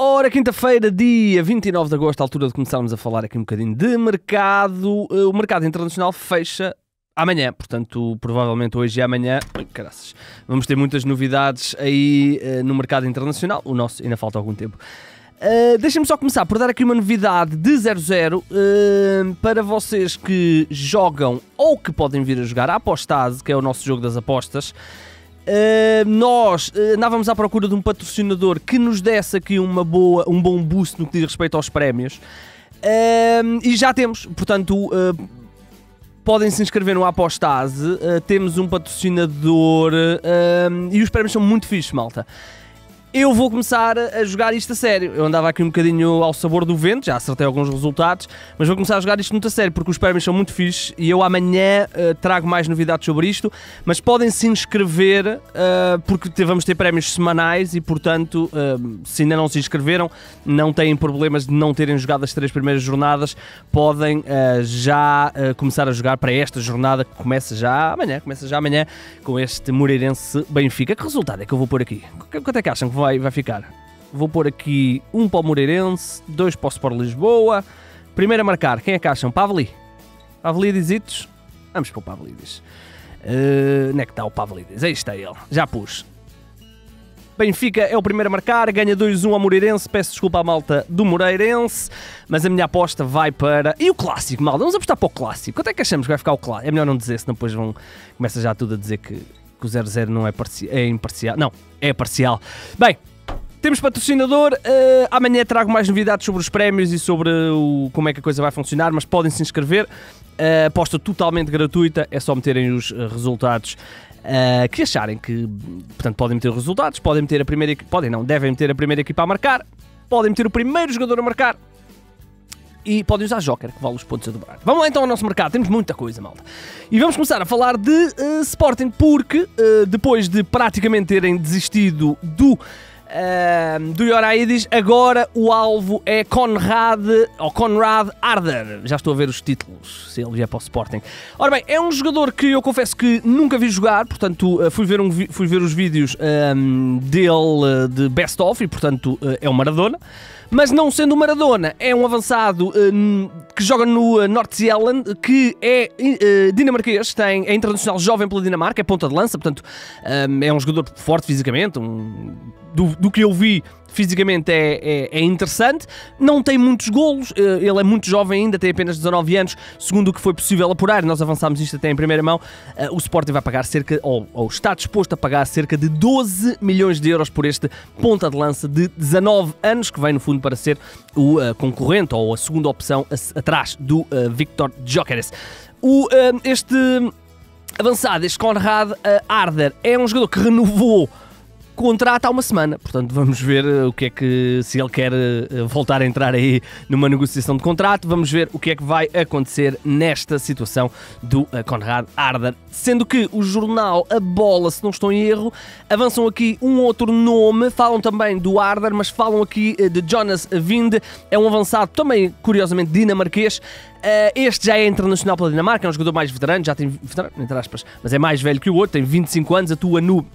Ora, quinta-feira, dia 29 de agosto, à altura de começarmos a falar aqui um bocadinho de mercado. O mercado internacional fecha amanhã, portanto, provavelmente hoje e amanhã, caraças, vamos ter muitas novidades aí no mercado internacional. O nosso ainda falta algum tempo. Deixem-me só começar por dar aqui uma novidade de 0-0 para vocês que jogam ou que podem vir a jogar a Apostase, que é o nosso jogo das apostas. Nós andávamos à procura de um patrocinador que nos desse aqui um bom boost no que diz respeito aos prémios, e já temos, portanto podem se inscrever no Apostase. Temos um patrocinador e os prémios são muito fixes, malta. Eu vou começar a jogar isto a sério. Eu andava aqui um bocadinho ao sabor do vento, já acertei alguns resultados, mas vou começar a jogar isto muito a sério, porque os prémios são muito fixes e eu amanhã trago mais novidades sobre isto, mas podem se inscrever, porque vamos ter prémios semanais e, portanto, se ainda não se inscreveram, não têm problemas de não terem jogado as 3 primeiras jornadas, podem já começar a jogar para esta jornada que começa já amanhã, com este Moreirense Benfica. Que resultado é que eu vou pôr aqui? Quanto é que acham que vai ficar? Vou pôr aqui 1 para o Moreirense, 2 para o Sport Lisboa. Primeiro a marcar, quem é que acham? Pavlidis? Pavlidisitos? Vamos para o Pavlidis. Onde é que está o Pavlidis? Aí está ele, já pus. Benfica é o primeiro a marcar, ganha 2-1 ao Moreirense. Peço desculpa à malta do Moreirense, mas a minha aposta vai para... E o clássico, malta? Vamos apostar para o clássico. Quanto é que achamos que vai ficar o clássico? É melhor não dizer, senão depois começa já tudo a dizer que o 0-0 não é imparcial. Não, é parcial. Bem, temos patrocinador. Amanhã trago mais novidades sobre os prémios e sobre como é que a coisa vai funcionar, mas podem se inscrever. Aposta totalmente gratuita, é só meterem os resultados que acharem que... Portanto, podem meter os resultados, podem meter a primeira equipa... devem meter a primeira equipa a marcar, podem meter o primeiro jogador a marcar e podem usar Joker, que vale os pontos a dobrar. Vamos lá então ao nosso mercado, temos muita coisa, malta. E vamos começar a falar de Sporting, porque depois de praticamente terem desistido do Ioannidis, agora o alvo é Conrad Arder. Já estou a ver os títulos, se ele vier para o Sporting. Ora bem, é um jogador que eu confesso que nunca vi jogar, portanto fui ver os vídeos dele de Best Of e, portanto, é um Maradona. Mas não sendo o Maradona, é um avançado que joga no North Zealand, que é dinamarquês, é internacional jovem pela Dinamarca, é ponta de lança, portanto é um jogador forte fisicamente, do que eu vi fisicamente é interessante, não tem muitos golos, ele é muito jovem ainda, tem apenas 19 anos, segundo o que foi possível apurar, nós avançámos isto até em primeira mão. O Sporting vai pagar ou está disposto a pagar cerca de 12 milhões de euros por este ponta de lança de 19 anos, que vem no fundo para ser o concorrente ou a segunda opção atrás do Viktor Gyökeres. Este avançado, este Conrad Arder, é um jogador que renovou contrato há uma semana, portanto vamos ver se ele quer voltar a entrar aí numa negociação de contrato. Vamos ver o que é que vai acontecer nesta situação do Conrad Arder, sendo que o jornal A Bola, se não estou em erro, avançam aqui um outro nome, falam também do Arder, mas falam aqui de Jonas Wind, é um avançado também curiosamente dinamarquês. Este já é internacional pela Dinamarca, é um jogador mais veterano, já tem veterano, entre aspas, mas é mais velho que o outro, tem 25 anos, atua no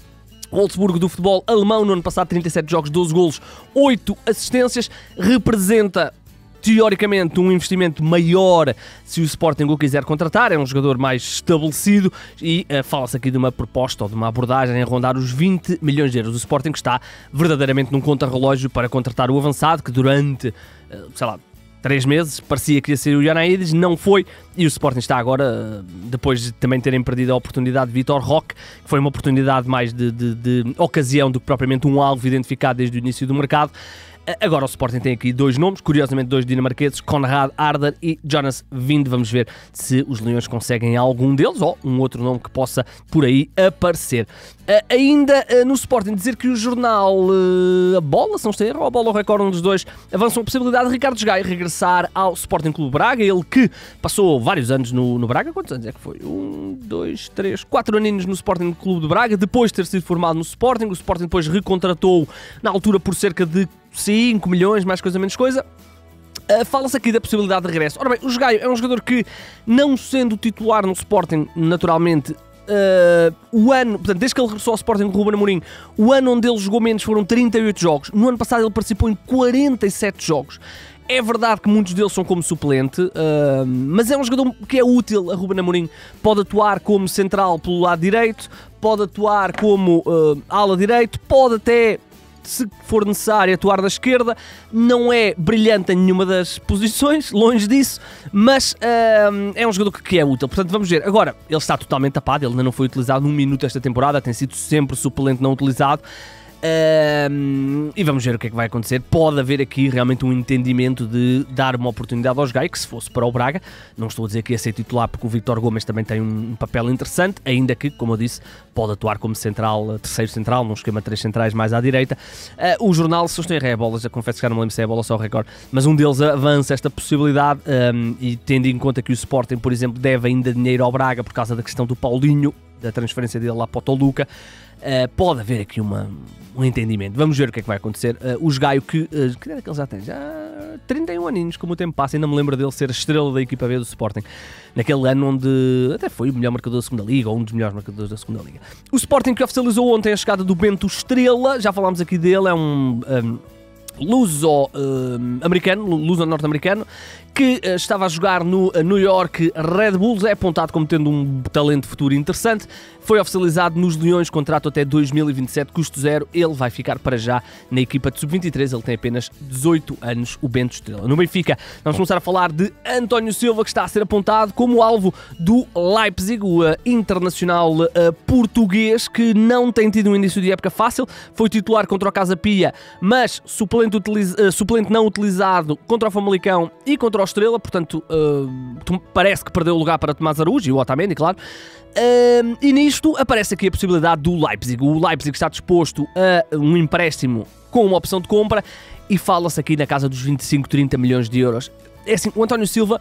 Wolfsburg do futebol alemão, no ano passado 37 jogos, 12 golos, 8 assistências, representa teoricamente um investimento maior se o Sporting o quiser contratar, é um jogador mais estabelecido e fala-se aqui de uma proposta ou de uma abordagem a rondar os 20 milhões de euros. O Sporting está verdadeiramente num contra-relógio para contratar o avançado, que durante, 3 meses, parecia que ia ser o Ioannidis, não foi, e o Sporting está agora, depois de também terem perdido a oportunidade de Vitor Roque, que foi uma oportunidade mais de ocasião do que propriamente um alvo identificado desde o início do mercado. Agora o Sporting tem aqui 2 nomes, curiosamente 2 dinamarqueses, Conrad Arder e Jonas Wind. Vamos ver se os Leões conseguem algum deles ou um outro nome que possa por aí aparecer. Ainda no Sporting, dizer que o jornal A Bola, se não estou a erro, ou A Bola ou Record, um dos dois, avançam a possibilidade de Ricardo Gaio regressar ao Sporting Clube Braga, ele que passou vários anos no Braga. Quantos anos é que foi? 1, 2, 3, 4 aninhos no Sporting Clube de Braga, depois de ter sido formado no Sporting. O Sporting depois recontratou na altura por cerca de 5 milhões, mais coisa menos coisa. Fala-se aqui da possibilidade de regresso. Ora bem, o Gaio é um jogador que, não sendo titular no Sporting, naturalmente o ano, portanto, desde que ele regressou ao Sporting com o Ruben Amorim, o ano onde ele jogou menos foram 38 jogos. No ano passado ele participou em 47 jogos. É verdade que muitos deles são como suplente, mas é um jogador que é útil a Ruben Amorim. Pode atuar como central pelo lado direito, pode atuar como ala direito, pode até, se for necessário, atuar da esquerda. Não é brilhante em nenhuma das posições, longe disso, mas é um jogador que é útil. Portanto, vamos ver. Agora, ele está totalmente tapado, ele ainda não foi utilizado num minuto esta temporada, tem sido sempre suplente não utilizado. E vamos ver o que é que vai acontecer. Pode haver aqui realmente um entendimento de dar uma oportunidade aos Gaio, que se fosse para o Braga, não estou a dizer que ia ser titular, porque o Vítor Gomes também tem um papel interessante, ainda que, como eu disse, pode atuar como central, terceiro central, num esquema de 3 centrais mais à direita. O jornal, se eu estou em ré bolas, já confesso que já não me lembro se é a bola ou só o Record, mas um deles avança esta possibilidade, e tendo em conta que o Sporting, por exemplo, deve ainda dinheiro ao Braga por causa da questão do Paulinho, da transferência dele lá para o Toluca, pode haver aqui um entendimento. Vamos ver o que é que vai acontecer. Os Gaio, que idade é que ele já tem? Já 31 aninhos, como o tempo passa, ainda me lembro dele ser a estrela da equipa B do Sporting, naquele ano onde até foi o melhor marcador da segunda Liga, ou um dos melhores marcadores da segunda Liga. O Sporting que oficializou ontem a chegada do Bento Estrela, já falámos aqui dele, é um luso-norte-americano, que estava a jogar no New York Red Bulls, é apontado como tendo um talento futuro interessante, foi oficializado nos Leões, contrato até 2027, custo zero, ele vai ficar para já na equipa de sub-23, ele tem apenas 18 anos, o Bento Estrela. No Benfica, vamos começar a falar de António Silva, que está a ser apontado como alvo do Leipzig, o internacional português, que não tem tido um início de época fácil, foi titular contra o Casa Pia, mas suplente não utilizado contra o Famalicão e contra o Estrela, portanto parece que perdeu o lugar para Tomás Araújo e o Otamendi, claro. E nisto aparece aqui a possibilidade do Leipzig. O Leipzig está disposto a um empréstimo com uma opção de compra e fala-se aqui na casa dos 25, 30 milhões de euros. É assim, o António Silva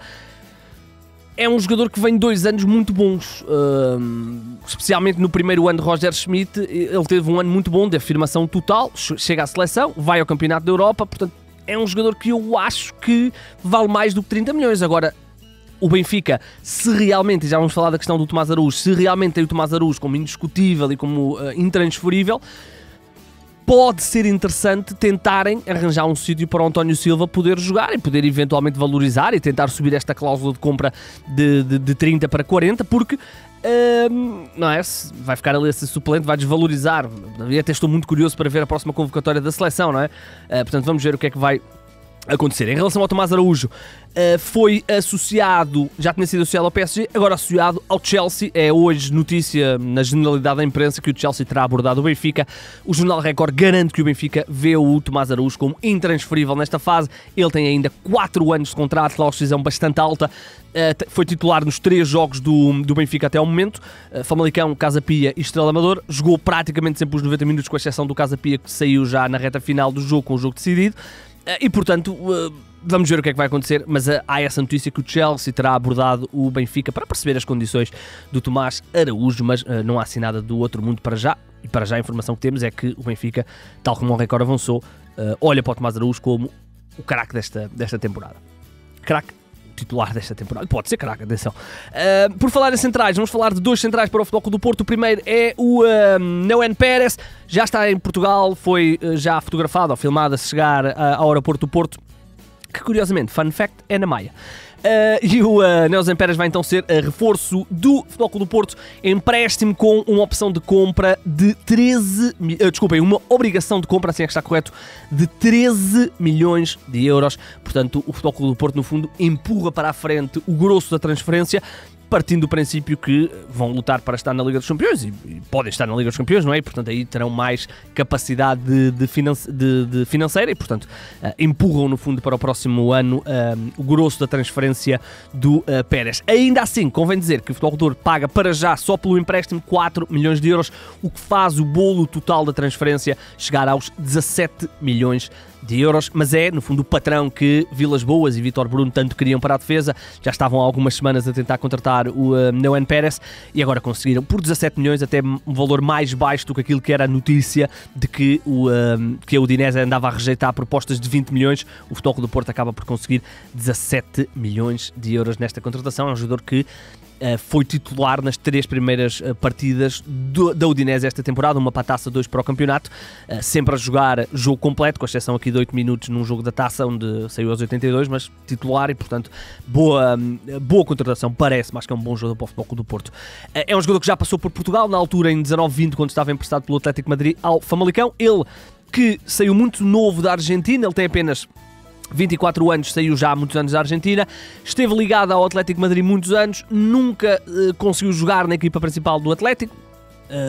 é um jogador que vem 2 anos muito bons, especialmente no primeiro ano de Roger Schmidt. Ele teve um ano muito bom de afirmação total, chega à seleção, vai ao Campeonato da Europa, portanto é um jogador que eu acho que vale mais do que 30 milhões. Agora, o Benfica, se realmente, já vamos falar da questão do Tomás Araújo, se realmente tem o Tomás Araújo como indiscutível e como intransferível, pode ser interessante tentarem arranjar um sítio para o António Silva poder jogar e poder eventualmente valorizar e tentar subir esta cláusula de compra de 30 para 40, porque não é? Vai ficar ali esse suplente, vai desvalorizar. Eu até estou muito curioso para ver a próxima convocatória da seleção, não é? Portanto, vamos ver o que é que vai acontecer. Em relação ao Tomás Araújo, foi associado, já tinha sido associado ao PSG, agora associado ao Chelsea. É hoje notícia na generalidade da imprensa que o Chelsea terá abordado o Benfica. O Jornal Record garante que o Benfica vê o Tomás Araújo como intransferível nesta fase. Ele tem ainda 4 anos de contrato, claudização bastante alta. Foi titular nos 3 jogos do Benfica até ao momento, Famalicão, Casa Pia e Estrela Amadora. Jogou praticamente sempre os 90 minutos, com exceção do Casa Pia, que saiu já na reta final do jogo, com o jogo decidido. E portanto, vamos ver o que é que vai acontecer, mas há essa notícia que o Chelsea terá abordado o Benfica para perceber as condições do Tomás Araújo, mas não há assim nada do outro mundo para já. E para já a informação que temos é que o Benfica, tal como o Record avançou, olha para o Tomás Araújo como o craque desta temporada. Craque titular desta temporada, pode ser craque, atenção. Por falar em centrais, vamos falar de 2 centrais para o Futebol Clube do Porto. O primeiro é o Neuen Pérez, já está em Portugal, foi já fotografado ou filmado a chegar ao aeroporto do Porto, que curiosamente, fun fact, é na Maia. E o Neuen Pérez vai então ser reforço do Futebol Clube do Porto, empréstimo com uma opção de compra de uma obrigação de compra, assim é que está correto, de 13 milhões de euros. Portanto, o Futebol Clube do Porto, no fundo, empurra para a frente o grosso da transferência, partindo do princípio que vão lutar para estar na Liga dos Campeões e podem estar na Liga dos Campeões, não é? E, portanto, aí terão mais capacidade de financeira e, portanto, empurram no fundo para o próximo ano o grosso da transferência do Pérez. Ainda assim, convém dizer que o Futebol Clube paga para já, só pelo empréstimo, 4 milhões de euros, o que faz o bolo total da transferência chegar aos 17 milhões de euros, mas é, no fundo, o patrão que Vilas Boas e Vítor Bruno tanto queriam para a defesa. Já estavam há algumas semanas a tentar contratar o Neuen Pérez e agora conseguiram, por 17 milhões, até um valor mais baixo do que aquilo que era a notícia de que a Udinese andava a rejeitar propostas de 20 milhões. O Futebol Clube do Porto acaba por conseguir 17 milhões de euros nesta contratação. É um jogador que foi titular nas 3 primeiras partidas da Udinese esta temporada, uma para a taça, 2 para o campeonato, sempre a jogar jogo completo, com exceção aqui de 8 minutos num jogo da taça, onde saiu aos 82, mas titular e, portanto, boa contratação, parece, mas que é um bom jogador para o Futebol Clube do Porto. É um jogador que já passou por Portugal, na altura em 19-20, quando estava emprestado pelo Atlético de Madrid ao Famalicão, ele que saiu muito novo da Argentina, ele tem apenas 24 anos, saiu já há muitos anos da Argentina, esteve ligado ao Atlético de Madrid muitos anos, nunca conseguiu jogar na equipa principal do Atlético,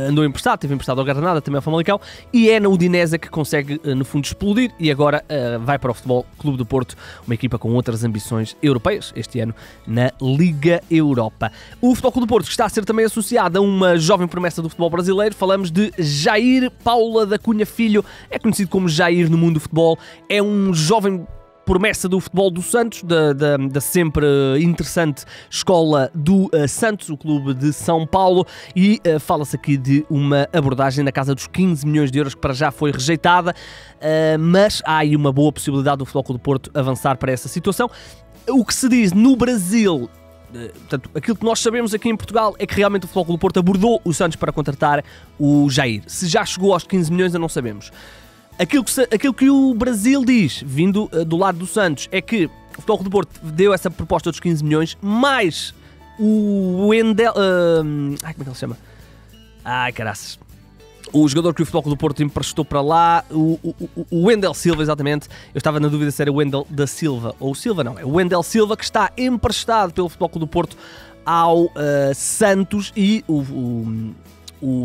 andou emprestado, teve emprestado ao Granada, também ao Famalicão, e é na Udinese que consegue, no fundo, explodir, e agora vai para o Futebol Clube do Porto, uma equipa com outras ambições europeias, este ano na Liga Europa. O Futebol Clube do Porto está a ser também associado a uma jovem promessa do futebol brasileiro, falamos de Jair Paula da Cunha Filho, é conhecido como Jair no mundo do futebol, é um jovem promessa do futebol do Santos, da sempre interessante escola do Santos, o clube de São Paulo, e fala-se aqui de uma abordagem na casa dos 15 milhões de euros que para já foi rejeitada, mas há aí uma boa possibilidade do Futebol Clube do Porto avançar para essa situação. O que se diz no Brasil, portanto, aquilo que nós sabemos aqui em Portugal é que realmente o Futebol Clube do Porto abordou o Santos para contratar o Jair. Se já chegou aos 15 milhões, ainda não sabemos. Aquilo que o Brasil diz, vindo do lado do Santos, é que o Futebol Clube do Porto deu essa proposta dos 15 milhões, mais o Wendel... como é que ele se chama? Caraças. O jogador que o Futebol Clube do Porto emprestou para lá, o Wendel Silva, exatamente. Eu estava na dúvida se era o Wendel da Silva, ou Silva não, é o Wendel Silva, que está emprestado pelo Futebol Clube do Porto ao Santos, e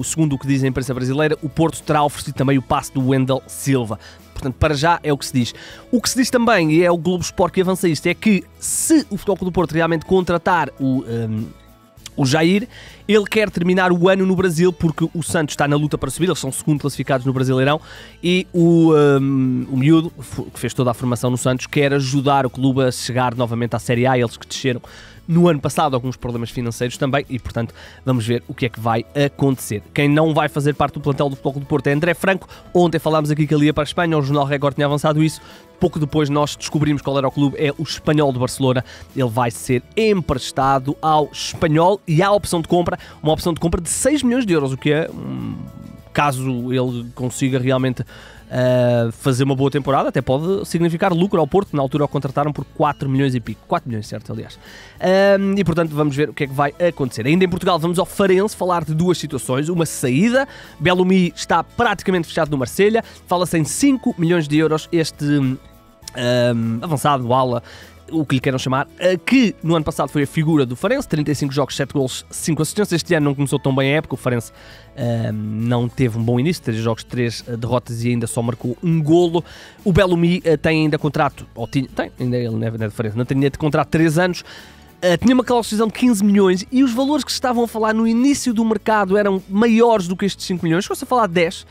segundo o que diz a imprensa brasileira, o Porto terá oferecido também o passe do Wendel Silva. Portanto, para já é o que se diz. O que se diz também, e é o Globo Sport que avança isto, é que se o Futebol Clube do Porto realmente contratar o Jair, ele quer terminar o ano no Brasil, porque o Santos está na luta para subir, eles são segundo classificados no Brasileirão, e o miúdo, que fez toda a formação no Santos, quer ajudar o clube a chegar novamente à Série A, eles que desceram no ano passado, alguns problemas financeiros também, e portanto vamos ver o que é que vai acontecer. Quem não vai fazer parte do plantel do Futebol Clube do Porto é André Franco. Ontem falámos aqui que ele ia para a Espanha, o Jornal Record tinha avançado isso, pouco depois nós descobrimos qual era o clube, é o Espanhol de Barcelona. Ele vai ser emprestado ao Espanhol e há uma opção de compra de 6 milhões de euros, o que é, caso ele consiga realmente fazer uma boa temporada, até pode significar lucro ao Porto, que na altura o contrataram por 4 milhões e pico, 4 milhões, certo, aliás. E portanto vamos ver o que é que vai acontecer. Ainda em Portugal vamos ao Farense falar de duas situações, uma saída, Bellumi está praticamente fechado no Marselha, fala-se em 5 milhões de euros, este avançado, ala, o que lhe queiram chamar, que no ano passado foi a figura do Farense, 35 jogos, 7 golos, 5 assistências. Este ano não começou tão bem a época, o Farense não teve um bom início, 3 jogos, 3 derrotas e ainda só marcou um golo. O Bellumi tem ainda contrato, ou tinha, ainda ele não é de Farense, não tinha de contrato 3 anos, tinha uma cláusula de 15 milhões e os valores que se estavam a falar no início do mercado eram maiores do que estes 5 milhões, chegou-se a falar de 10.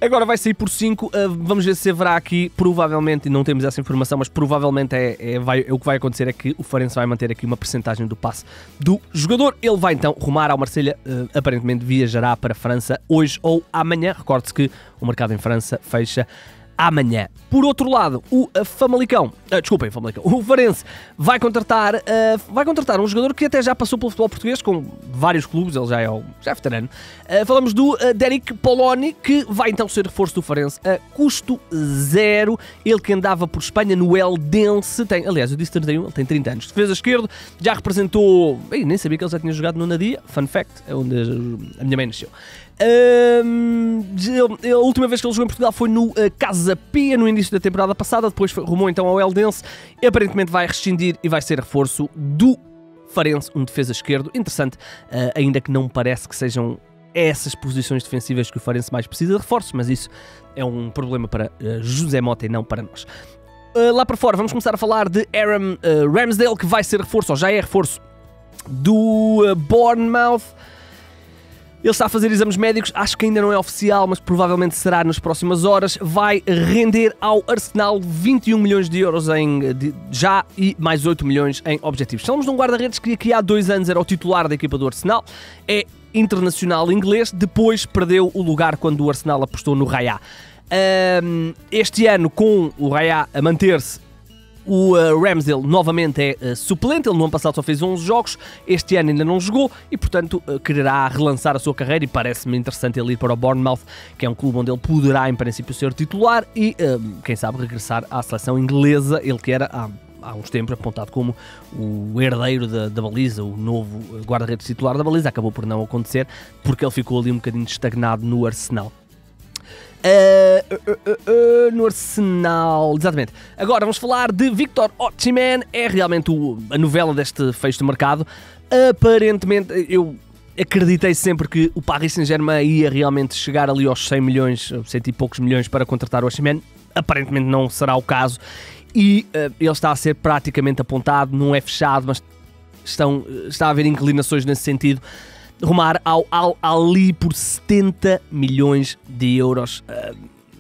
Agora vai sair por 5, vamos ver se haverá aqui, provavelmente, e não temos essa informação, mas provavelmente o que vai acontecer é que o Farense vai manter aqui uma percentagem do passe do jogador. Ele vai então rumar ao Marselha, aparentemente viajará para a França hoje ou amanhã. Recorde-se que o mercado em França fecha amanhã. Por outro lado, o Farense vai contratar um jogador que até já passou pelo futebol português com vários clubes, ele já é veterano. Falamos do Derek Poloni, que vai então ser reforço do Farense a custo zero. Ele que andava por Espanha no Eldense, aliás, eu disse 31, ele tem 30 anos. Defesa esquerdo, já representou, nem sabia que ele já tinha jogado no Nadia, fun fact, é onde a minha mãe nasceu. A última vez que ele jogou em Portugal foi no Casa Pia, no início da temporada passada, depois rumou então ao Eldense e aparentemente vai rescindir e vai ser reforço do Farense, um defesa esquerdo. Interessante, ainda que não parece que sejam essas posições defensivas que o Farense mais precisa de reforços, mas isso é um problema para José Mota e não para nós. Lá para fora vamos começar a falar de Aaron Ramsdale, que vai ser reforço, ou já é reforço do Bournemouth. Ele está a fazer exames médicos, acho que ainda não é oficial, mas provavelmente será nas próximas horas. Vai render ao Arsenal 21 milhões de euros já e mais 8 milhões em objetivos. Falamos de um guarda-redes que aqui há 2 anos era o titular da equipa do Arsenal, é internacional inglês, depois perdeu o lugar quando o Arsenal apostou no Raya. Este ano, com o Raya a manter-se, O Ramsdale novamente é suplente, ele no ano passado só fez 11 jogos, este ano ainda não jogou e, portanto, quererá relançar a sua carreira e parece-me interessante ele ir para o Bournemouth, que é um clube onde ele poderá, em princípio, ser titular e, quem sabe, regressar à seleção inglesa, ele que era há uns tempos apontado como o herdeiro da baliza, o novo guarda-redes titular da baliza, acabou por não acontecer porque ele ficou ali um bocadinho estagnado no Arsenal. No Arsenal, exatamente. Agora vamos falar de Victor Osimhen, é realmente a novela deste fecho de mercado. Aparentemente, eu acreditei sempre que o Paris Saint-Germain ia realmente chegar ali aos 100 milhões, 100 e poucos milhões para contratar o Osimhen. Aparentemente não será o caso e ele está a ser praticamente apontado, não é fechado, mas está a haver inclinações nesse sentido. Rumar ao Al-Ahly por 70 milhões de euros.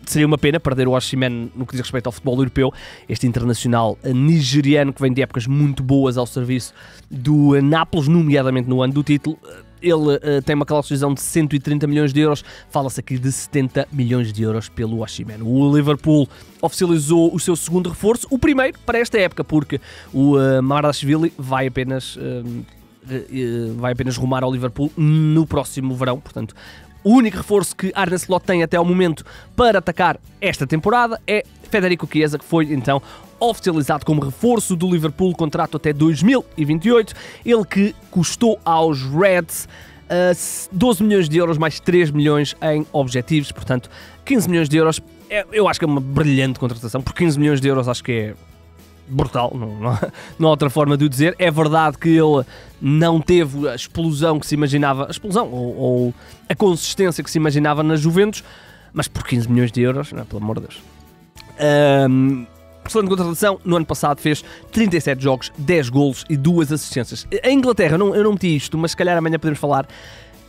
Seria uma pena perder o Osimhen no que diz respeito ao futebol europeu, este internacional nigeriano que vem de épocas muito boas ao serviço do Nápoles, nomeadamente no ano do título. Ele tem uma cláusula de 130 milhões de euros, fala-se aqui de 70 milhões de euros pelo Osimhen. O Liverpool oficializou o seu segundo reforço, o primeiro para esta época, porque o Mamardashvili vai apenas rumar ao Liverpool no próximo verão, portanto o único reforço que Arne Slot tem até ao momento para atacar esta temporada é Federico Chiesa, que foi então oficializado como reforço do Liverpool, contrato até 2028, ele que custou aos Reds 12 milhões de euros mais 3 milhões em objetivos, portanto 15 milhões de euros, eu acho que é uma brilhante contratação, por 15 milhões de euros acho que é brutal, não há outra forma de o dizer. É verdade que ele não teve a explosão que se imaginava, a explosão ou a consistência que se imaginava na Juventus, mas por 15 milhões de euros, não, pelo amor de Deus. Excelente contratação, no ano passado fez 37 jogos, 10 golos e 2 assistências. A Inglaterra, eu não meti isto, mas se calhar amanhã podemos falar.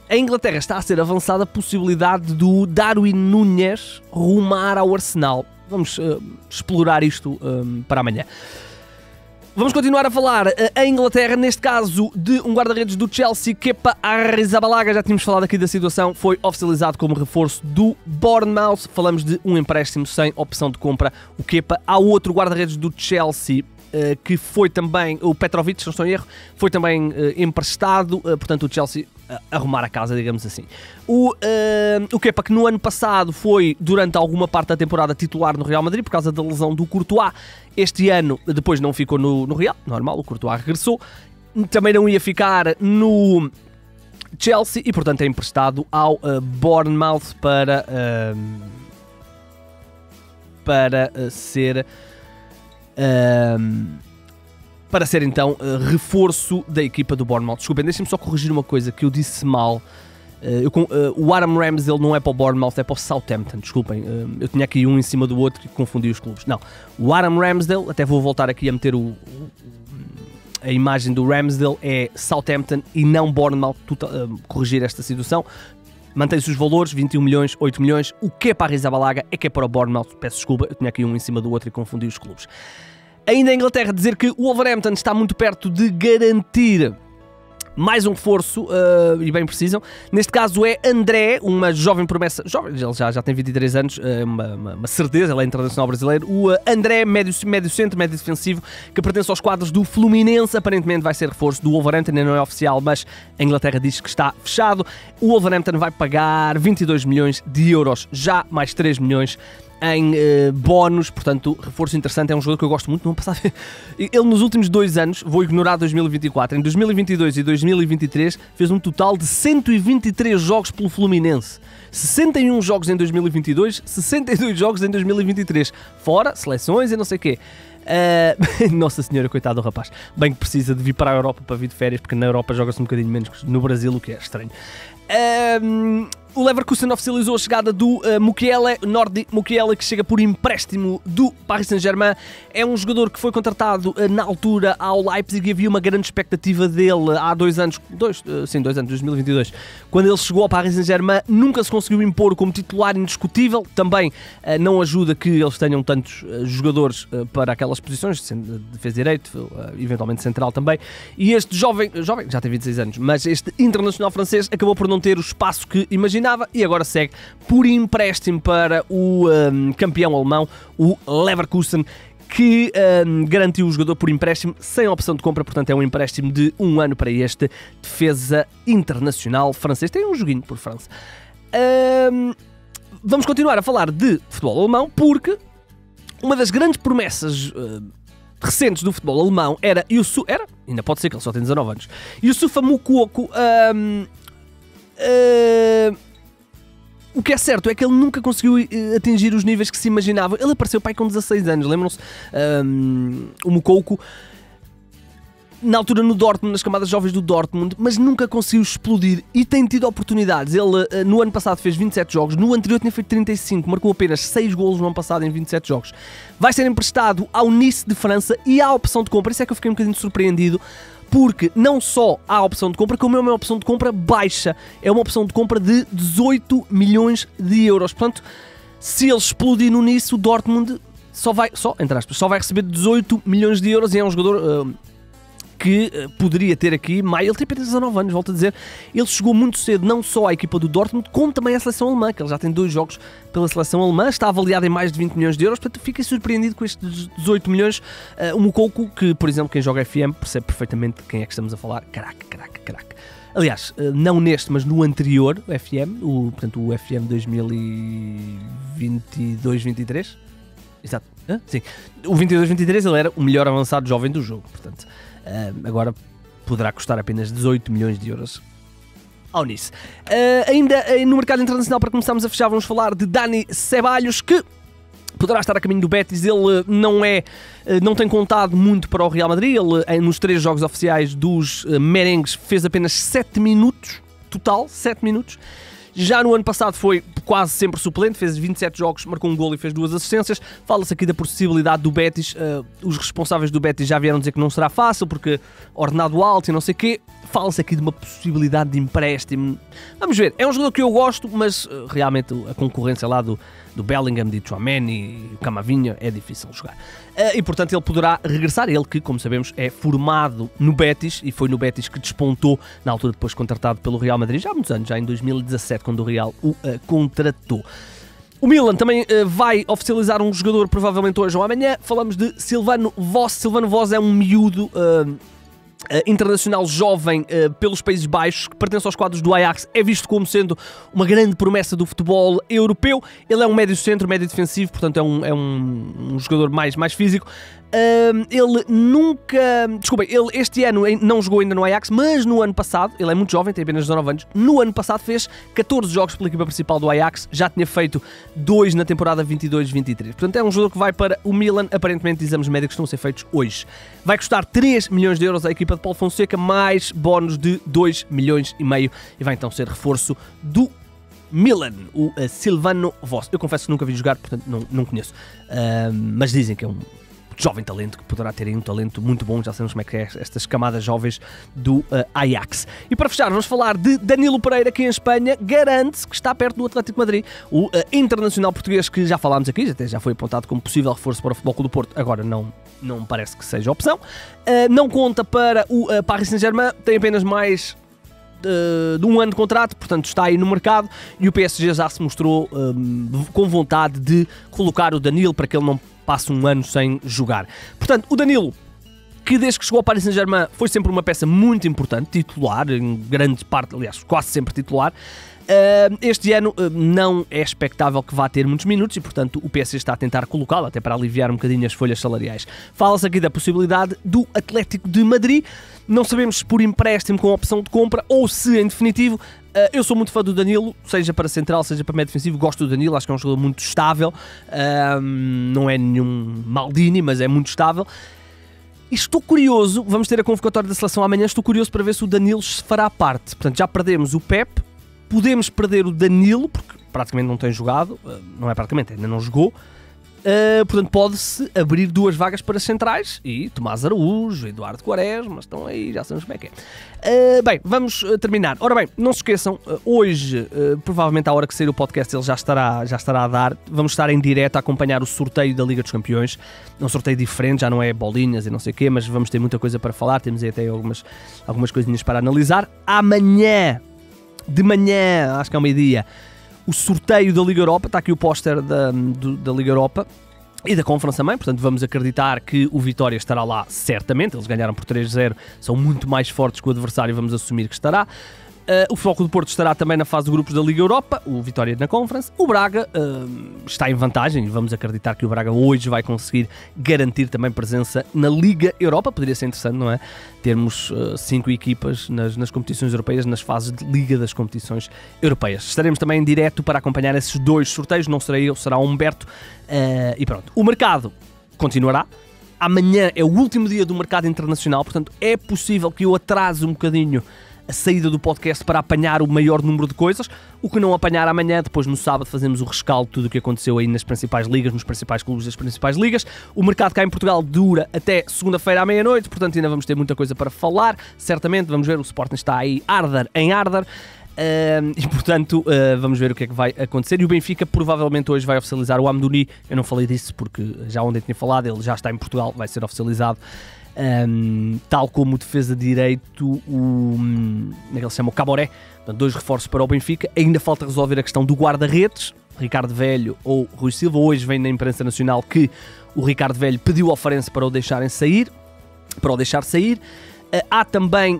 A Inglaterra está a ser avançada a possibilidade do Darwin Núñez rumar ao Arsenal. Vamos explorar isto para amanhã. Vamos continuar a falar a Inglaterra, neste caso de um guarda-redes do Chelsea, Kepa Arrizabalaga, já tínhamos falado aqui da situação, foi oficializado como reforço do Bournemouth. Falamos de um empréstimo sem opção de compra, o Kepa. Há outro guarda-redes do Chelsea, que foi também, o Petrovic, se não estou em erro, foi também emprestado, portanto o Chelsea arrumar a casa, digamos assim. O Kepa, que no ano passado foi, durante alguma parte da temporada, titular no Real Madrid, por causa da lesão do Courtois, este ano depois não ficou no Real, normal, o Courtois regressou, também não ia ficar no Chelsea e, portanto, é emprestado ao Bournemouth para ser então reforço da equipa do Bournemouth. Desculpem, deixem-me só corrigir uma coisa que eu disse mal. O Aaron Ramsdale não é para o Bournemouth, é para o Southampton. Desculpem, eu tinha aqui um em cima do outro e confundi os clubes. Não, o Aaron Ramsdale, até vou voltar aqui a meter a imagem do Ramsdale, é Southampton e não Bournemouth. Corrigir esta situação. Mantém-se os valores, 21 milhões, 8 milhões. O que é para a Arrizabalaga é que é para o Bournemouth. Peço desculpa, eu tinha aqui um em cima do outro e confundi os clubes. Ainda em Inglaterra, dizer que o Wolverhampton está muito perto de garantir mais um reforço, e bem precisam. Neste caso é André, uma jovem promessa, jovem, ele já tem 23 anos, uma certeza, ele é internacional brasileiro. O André, médio centro, médio defensivo, que pertence aos quadros do Fluminense, aparentemente vai ser reforço do Wolverhampton, ainda não é oficial, mas a Inglaterra diz que está fechado. O Wolverhampton vai pagar 22 milhões de euros, já mais 3 milhões em bónus, portanto, reforço interessante, é um jogador que eu gosto muito, não passar. Ele nos últimos 2 anos, vou ignorar 2024, em 2022 e 2023 fez um total de 123 jogos pelo Fluminense, 61 jogos em 2022, 62 jogos em 2023, fora seleções e não sei o quê. Nossa senhora, coitado do rapaz, bem que precisa de vir para a Europa para vir de férias, porque na Europa joga-se um bocadinho menos que no Brasil, o que é estranho. O Leverkusen oficializou a chegada do Mukiele, Nordi Mukiele, que chega por empréstimo do Paris Saint-Germain. É um jogador que foi contratado na altura ao Leipzig e havia uma grande expectativa dele há 2 anos, 2022. Quando ele chegou ao Paris Saint-Germain, nunca se conseguiu impor como titular indiscutível. Também não ajuda que eles tenham tantos jogadores para aquelas posições, de defesa direito, eventualmente central também. E este jovem, já tem 26 anos, mas este internacional francês acabou por não ter o espaço que imaginava e agora segue por empréstimo para o campeão alemão, o Leverkusen, que garantiu o jogador por empréstimo sem opção de compra, portanto é um empréstimo de 1 ano para este defesa internacional francês. Tem um joguinho por França. Vamos continuar a falar de futebol alemão, porque uma das grandes promessas recentes do futebol alemão era ainda pode ser que ele só tem 19 anos, Youssoufa Moukoko. O que é certo é que ele nunca conseguiu atingir os níveis que se imaginava. Ele apareceu pai com 16 anos, lembram-se? O Moukoko, na altura no Dortmund, nas camadas jovens do Dortmund, mas nunca conseguiu explodir e tem tido oportunidades. Ele no ano passado fez 27 jogos, no anterior tinha feito 35, marcou apenas 6 golos no ano passado em 27 jogos. Vai ser emprestado ao Nice de França e há a opção de compra. Isso é que eu fiquei um bocadinho surpreendido, porque não só há a opção de compra, como é uma opção de compra baixa. É uma opção de compra de 18 milhões de euros. Portanto, se ele explodir no Nice, o Dortmund só vai receber 18 milhões de euros e é um jogador que poderia ter aqui mais. Ele tem apenas 19 anos, volto a dizer. Ele chegou muito cedo não só à equipa do Dortmund, como também à seleção alemã, que ele já tem 2 jogos pela seleção alemã, está avaliado em mais de 20 milhões de euros, portanto fiquei surpreendido com estes 18 milhões. O Moukoko, que por exemplo quem joga FM percebe perfeitamente de quem é que estamos a falar. Craque. Aliás, não neste, mas no anterior FM, portanto o FM 2022-23. Exato. Sim. O 22-23 ele era o melhor avançado jovem do jogo, portanto agora poderá custar apenas 18 milhões de euros ao Nice. Ainda no mercado internacional, para começarmos a fechar, vamos falar de Dani Ceballos, que poderá estar a caminho do Betis. Ele não tem contado muito para o Real Madrid. Ele nos 3 jogos oficiais dos merengues fez apenas 7 minutos, total 7 minutos. Já no ano passado foi quase sempre suplente, fez 27 jogos, marcou um golo e fez 2 assistências. Fala-se aqui da possibilidade do Betis, os responsáveis do Betis já vieram dizer que não será fácil, porque ordenado alto e não sei o quê. Fala-se aqui de uma possibilidade de empréstimo. Vamos ver, é um jogador que eu gosto, mas realmente a concorrência lá do Bellingham, de Tchouaméni e Camavinga é difícil jogar. E portanto ele poderá regressar, ele que, como sabemos, é formado no Betis e foi no Betis que despontou, na altura depois contratado pelo Real Madrid, já há muitos anos, já em 2017, quando o Real o contratou. O Milan também vai oficializar um jogador provavelmente hoje ou amanhã. Falamos de Silvano Voss. Silvano Voss é um miúdo internacional jovem pelos Países Baixos, que pertence aos quadros do Ajax, é visto como sendo uma grande promessa do futebol europeu. Ele é um médio centro, médio defensivo, portanto é um jogador mais físico. Ele este ano não jogou ainda no Ajax, mas no ano passado, ele é muito jovem, tem apenas 19 anos, no ano passado fez 14 jogos pela equipa principal do Ajax, já tinha feito 2 na temporada 22-23. Portanto é um jogador que vai para o Milan, aparentemente exames médicos estão a ser feitos hoje. Vai custar 3 milhões de euros à equipa de Paulo Fonseca, mais bónus de 2 milhões e meio, e vai então ser reforço do Milan, o Silvano Voss. Eu confesso que nunca vi jogar, portanto não conheço, mas dizem que é um jovem talento, que poderá ter aí um talento muito bom. Já sabemos como é que é estas camadas jovens do Ajax. E para fechar, vamos falar de Danilo Pereira, que em Espanha garante que está perto do Atlético de Madrid. O internacional português, que já falámos aqui, até já foi apontado como possível reforço para o Futebol Clube do Porto, agora não me parece que seja opção. Não conta para o Paris Saint-Germain, tem apenas mais de 1 ano de contrato, portanto está aí no mercado, e o PSG já se mostrou com vontade de colocar o Danilo para que ele não passe 1 ano sem jogar. Portanto, o Danilo, que desde que chegou ao Paris Saint-Germain foi sempre uma peça muito importante, titular, em grande parte, aliás, quase sempre titular. Este ano não é expectável que vá ter muitos minutos e, portanto, o PSG está a tentar colocá-lo, até para aliviar um bocadinho as folhas salariais. Fala-se aqui da possibilidade do Atlético de Madrid. Não sabemos se por empréstimo com opção de compra ou se, em definitivo. Eu sou muito fã do Danilo, seja para central, seja para médio defensivo. Gosto do Danilo, acho que é um jogador muito estável. Não é nenhum Maldini, mas é muito estável. E estou curioso, vamos ter a convocatória da seleção amanhã, estou curioso para ver se o Danilo se fará parte. Portanto, já perdemos o Pep, podemos perder o Danilo, porque praticamente não tem jogado, não é praticamente, ainda não jogou. Portanto, pode-se abrir 2 vagas para centrais e Tomás Araújo, Eduardo Quaresma, estão aí, já sabemos como é que é. Bem, vamos terminar. Ora bem, não se esqueçam, hoje, provavelmente à hora que sair o podcast, ele já estará a dar. Vamos estar em direto a acompanhar o sorteio da Liga dos Campeões. É um sorteio diferente, já não é bolinhas e não sei o quê, mas vamos ter muita coisa para falar, temos aí até algumas coisinhas para analisar. Amanhã, de manhã, acho que é ao meio-dia, o sorteio da Liga Europa, está aqui o póster da Liga Europa, e da Conference também, portanto vamos acreditar que o Vitória estará lá certamente, eles ganharam por 3-0, são muito mais fortes que o adversário, vamos assumir que estará. O Futebol Clube do Porto estará também na fase de grupos da Liga Europa, o Vitória na Conference. O Braga está em vantagem e vamos acreditar que o Braga hoje vai conseguir garantir também presença na Liga Europa. Poderia ser interessante, não é? Termos 5 equipas nas competições europeias, nas fases de Liga das competições europeias. Estaremos também em direto para acompanhar esses 2 sorteios, não serei eu, será o Humberto. E pronto, o mercado continuará. Amanhã é o último dia do mercado internacional, portanto é possível que eu atrase um bocadinho a saída do podcast para apanhar o maior número de coisas. O que não apanhar amanhã, depois no sábado fazemos o rescaldo de tudo o que aconteceu aí nas principais ligas, nos principais clubes das principais ligas. O mercado cá em Portugal dura até segunda-feira à meia-noite, portanto ainda vamos ter muita coisa para falar. Certamente, vamos ver, o Sporting está aí em arder. E portanto vamos ver o que é que vai acontecer. E o Benfica provavelmente hoje vai oficializar o Amdouni. Eu não falei disso porque já ontem tinha falado, ele já está em Portugal, vai ser oficializado. Tal como o defesa de direito, naquele se chama o Caboré. Portanto, 2 reforços para o Benfica. Ainda falta resolver a questão do guarda-redes, Ricardo Velho ou Rui Silva. Hoje vem na imprensa nacional que o Ricardo Velho pediu ao Farense para o deixar sair. Há também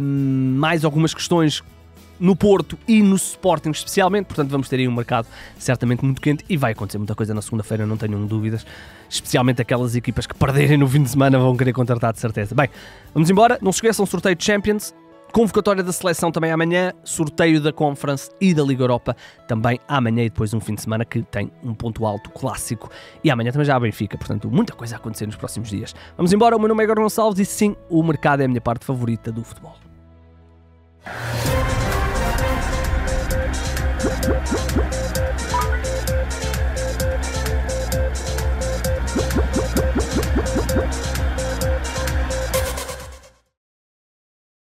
mais algumas questões no Porto e no Sporting especialmente, portanto vamos ter aí um mercado certamente muito quente e vai acontecer muita coisa na segunda-feira, não tenham dúvidas, especialmente aquelas equipas que perderem no fim de semana vão querer contratar de certeza. Bem, vamos embora, não se esqueçam, sorteio de Champions, convocatória da seleção também amanhã, sorteio da Conference e da Liga Europa também amanhã e depois um fim de semana que tem um ponto alto clássico e amanhã também já há Benfica, portanto muita coisa a acontecer nos próximos dias. Vamos embora, o meu nome é Igor Gonçalves e sim, o mercado é a minha parte favorita do futebol.